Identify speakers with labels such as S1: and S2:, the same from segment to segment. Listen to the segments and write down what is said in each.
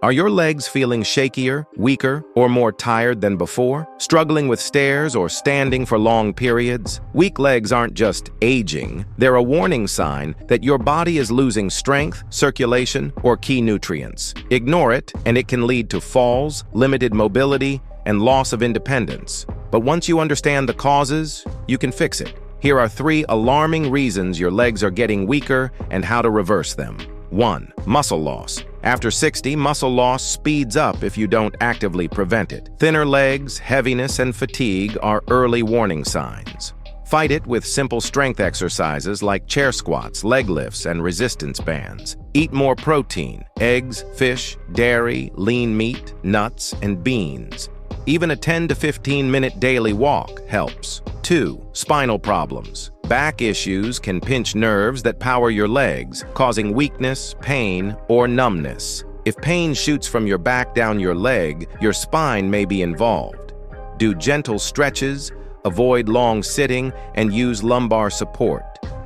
S1: Are your legs feeling shakier, weaker, or more tired than before? Struggling with stairs or standing for long periods? Weak legs aren't just aging, they're a warning sign that your body is losing strength, circulation, or key nutrients. Ignore it, and it can lead to falls, limited mobility, and loss of independence. But once you understand the causes, you can fix it. Here are 3 alarming reasons your legs are getting weaker and how to reverse them. 1. Muscle loss. After 60, muscle loss speeds up if you don't actively prevent it. Thinner legs, heaviness, and fatigue are early warning signs. Fight it with simple strength exercises like chair squats, leg lifts, and resistance bands. Eat more protein, eggs, fish, dairy, lean meat, nuts, and beans. Even a 10 to 15-minute daily walk helps. 2. Spinal problems. Back issues can pinch nerves that power your legs, causing weakness, pain, or numbness. If pain shoots from your back down your leg, your spine may be involved. Do gentle stretches, avoid long sitting, and use lumbar support.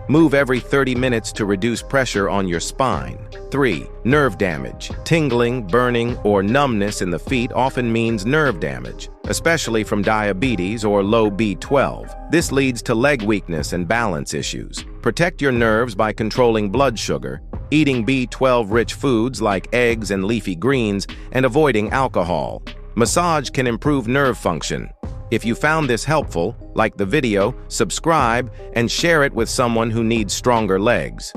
S1: Move every 30 minutes to reduce pressure on your spine. 3. Nerve damage. Tingling, burning, or numbness in the feet often means nerve damage, especially from diabetes or low B12. This leads to leg weakness and balance issues. Protect your nerves by controlling blood sugar, eating B12-rich foods like eggs and leafy greens, and avoiding alcohol. Massage can improve nerve function. If you found this helpful, like the video, subscribe, and share it with someone who needs stronger legs.